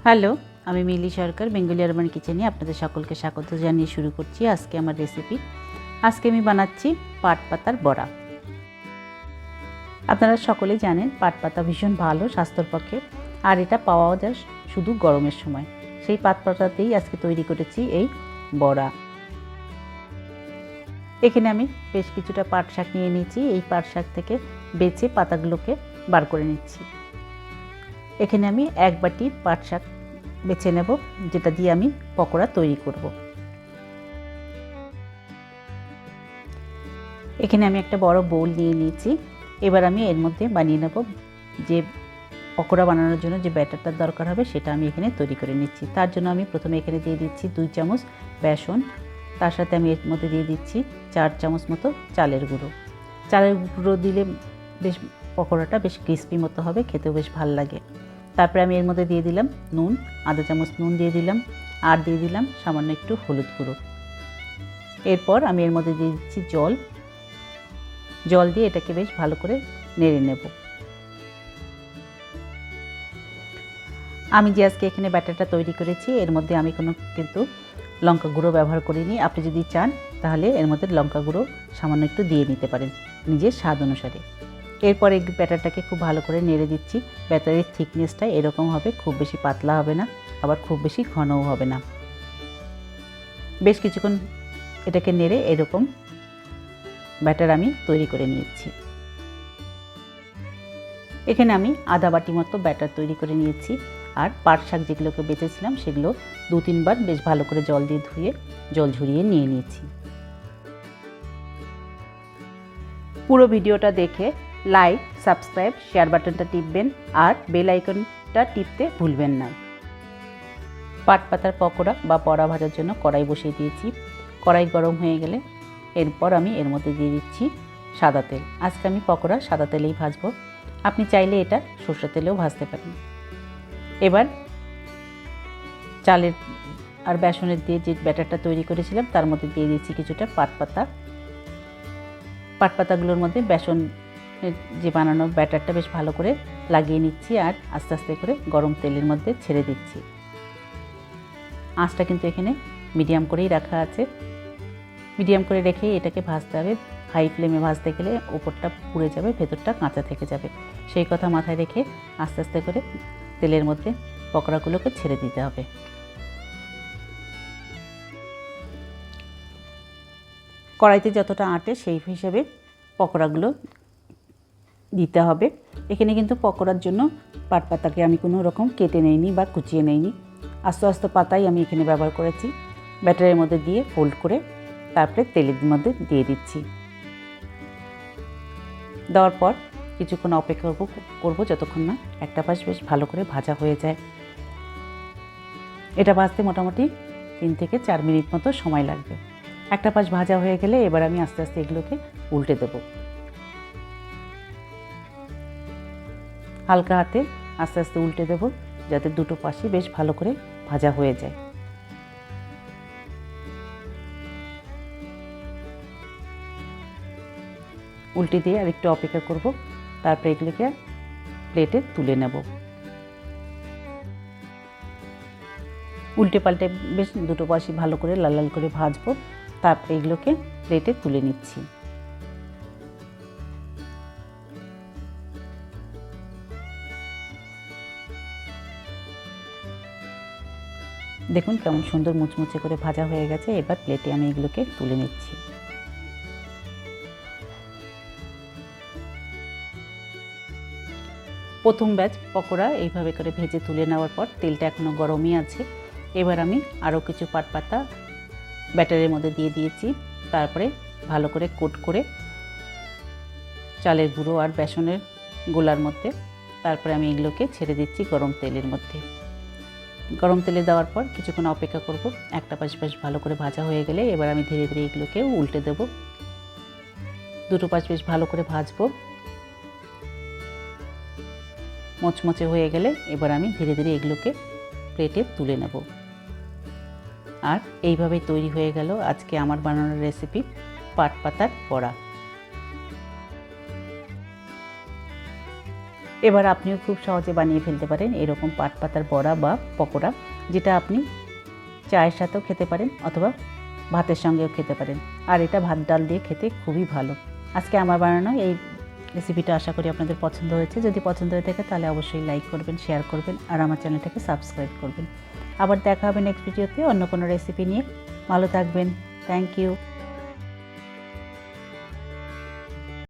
Hello, আমি মিলি সরকার Bengali urban কিচেনে আপনাদের সকলকে স্বাগত জানিয়ে শুরু করছি আজকে আমার রেসিপি। আজকে আমি বানাচ্ছি পাট পাতার বড়া। আপনারা সকলেই জানেন পাট পাতা ভীষণ ভালো স্বাস্থ্যের পক্ষে, আর এটা পাওয়া যায় শুধু গরমের সময়। সেই পাট পাতাতেই আজকে তৈরি করেছি এই বড়া। এখানে আমি বেশ কিছুটা পাট শাক নিয়ে নিয়েছি। এই পাট শাক থেকে বেছে পাতাগুলোকে বার করে নিচ্ছি। এখানে আমি এক বাটি পাট শাক বেছে নেব, যেটা দিয়ে আমি পকোড়া তৈরি করব। এখানে আমি একটা বড় বোল নিয়ে নিয়েছি। এবার আমি এর মধ্যে বানিয়ে নেব যে পকোড়া বানানোর জন্য যে ব্যাটারটার দরকার হবে সেটা আমি এখানে তৈরি করে নিচ্ছি। তার জন্য আমি প্রথমে এখানে দিয়ে দিচ্ছি 2 চামচ বেসন। তার সাথে আমি এর মধ্যে দিয়ে দিচ্ছি 4 চামচ মতো চালের গুঁড়ো। চালের গুঁড়ো দিলে বেশ পকোড়াটা বেশ ক্রিস্পি মতো হবে, খেতেও বেশ ভালো লাগে। তারপরে আমি এর মধ্যে দিয়ে দিলাম নুন, আধা চামচ নুন দিয়ে দিলাম, আর দিয়ে দিলাম সামান্য একটু হলুদ গুঁড়ো। এরপর আমি এর মধ্যে দিয়ে দিচ্ছি জল দিয়ে এটাকে বেশ ভালো করে নেড়ে নেব। আমি যে আজকে এখানে ব্যাটারটা তৈরি করেছি এর মধ্যে আমি কিন্তু লঙ্কা গুঁড়ো ব্যবহার করিনি। আপনি যদি চান তাহলে এর মধ্যে লঙ্কা গুঁড়ো সামান্য একটু দিয়ে নিতে পারেন নিজের স্বাদ অনুসারে। এরপর এই ব্যাটারটাকে খুব ভালো করে নেড়ে দিচ্ছি। ব্যাটারের থিকনেসটা এরকম হবে, খুব বেশি পাতলা হবে না, আবার খুব বেশি ঘনও হবে না। বেশ কিছুক্ষণ এটাকে নেড়ে এরকম ব্যাটার আমি তৈরি করে নিয়েছি। এখানে আমি আধা বাটি মতো ব্যাটার তৈরি করে নিয়েছি। আর পাট শাক যেগুলোকে বেঁচেছিলাম সেগুলো 2-3 বার বেশ ভালো করে জল দিয়ে ধুয়ে জল ঝরিয়ে নিয়ে নিয়েছি। পুরো ভিডিওটা দেখে লাইক, সাবস্ক্রাইব, শেয়ার বাটনটা টিপবেন আর বেল আইকনটা টিপতে ভুলবেন না। পাট পাতার পকোড়া বা বড়া ভাজার জন্য কড়াই বসিয়ে দিয়েছি। কড়াই গরম হয়ে গেলে এরপর আমি এর মধ্যে দিয়ে দিচ্ছি সাদা তেল। আজকে আমি পকোড়া সাদা তেলেই ভাজবো। আপনি চাইলে এটা সরষের তেলেও ভাজতে পারেন। এবার চালের আর বেসনের দিয়ে যে ব্যাটারটা তৈরি করেছিলাম তার মধ্যে দিয়ে দিচ্ছি কিছুটা পাট পাতাগুলোর মধ্যে বেসন যে বানানো ব্যাটারটা বেশ ভালো করে লাগিয়ে নিচ্ছি আর আস্তে আস্তে করে গরম তেলের মধ্যে ছেড়ে দিচ্ছি। আঁচটা কিন্তু এখানে মিডিয়াম করেই রাখা আছে। মিডিয়াম করে রেখে এটাকে ভাজতে হবে। হাই ফ্লেমে ভাজতে গেলে ওপরটা পুড়ে যাবে, ভেতরটা কাঁচা থেকে যাবে। সেই কথা মাথায় রেখে আস্তে আস্তে করে তেলের মধ্যে পকোড়াগুলোকে ছেড়ে দিতে হবে। কড়াইতে যতটা আঁটে সেই হিসেবে পকোড়াগুলো দিতে হবে। এখানে কিন্তু পকোড়ার জন্য পাট পাতাকে আমি কোনো রকম কেটে নেইনি বা কুচিয়ে নেইনি। আস্তে আস্তে পাতাই আমি এখানে ব্যবহার করেছি। ব্যাটারের মধ্যে দিয়ে ফোল্ড করে তারপরে তেলের মধ্যে দিয়ে দিচ্ছি। দেওয়ার পর কিছুক্ষণ অপেক্ষা করব যতক্ষণ না একটা পাশ বেশ ভালো করে ভাজা হয়ে যায়। এটা ভাজতে মোটামুটি 3 থেকে 4 মিনিট মতো সময় লাগবে। একটা পাশ ভাজা হয়ে গেলে এবার আমি আস্তে আস্তে এগুলোকে উল্টে দেব। হালকা হাতে আস্তে আস্তে উল্টে দেব যাতে দুটো পাশই বেশ ভালো করে ভাজা হয়ে যায়। উল্টে দিয়ে আর একটু অপেক্ষা করব, তারপরে এগুলোকে প্লেটে তুলে নেব। উল্টে পাল্টে বেশ দুটো পাশই ভালো করে লাল লাল করে ভাজবো, তারপরে এগুলোকে প্লেটে তুলে নিচ্ছি। দেখুন কেমন সুন্দর মুচমুচে করে ভাজা হয়ে গেছে। এবার প্লেটে আমি এগুলোকে তুলে নিচ্ছি। প্রথম ব্যাচ পকোড়া এইভাবে করে ভেজে তুলে নেওয়ার পর তেলটা এখনও গরমই আছে। এবার আমি আরও কিছু পাট পাতা ব্যাটারের মধ্যে দিয়ে দিয়েছি। তারপরে ভালো করে কোট করে চালের গুঁড়ো আর বেসনের গোলার মধ্যে তারপরে আমি এগুলোকে ছেড়ে দিচ্ছি গরম তেলের মধ্যে। গরম তেলে দেওয়ার পর কিছুক্ষণ অপেক্ষা করব। একটা পাশ বেশ ভালো করে ভাজা হয়ে গেলে এবার আমি ধীরে ধীরে এগুলোকে উল্টে দেব। দুটো পাশ বেশ ভালো করে ভাজবো। মচমচে হয়ে গেলে এবার আমি ধীরে ধীরে এগুলোকে প্লেটে তুলে নেব। আর এইভাবেই তৈরি হয়ে গেল আজকে আমার বানানোর রেসিপি পাট পাতার বড়া। এবার আপনিও খুব সহজে বানিয়ে ফেলতে পারেন এরকম পাট পাতার বড়া বা পকোড়া, যেটা আপনি চায়ের সাথেও খেতে পারেন অথবা ভাতের সঙ্গেও খেতে পারেন। আর এটা ভাত ডাল দিয়ে খেতে খুবই ভালো। আজকে আমার বানানো এই রেসিপিটা আশা করি আপনাদের পছন্দ হয়েছে। যদি পছন্দ হয়ে থাকে তাহলে অবশ্যই লাইক করবেন, শেয়ার করবেন আর আমার চ্যানেলটাকে সাবস্ক্রাইব করবেন। আবার দেখা হবে নেক্সট ভিডিওতে অন্য কোনো রেসিপি নিয়ে। ভালো থাকবেন। Thank you.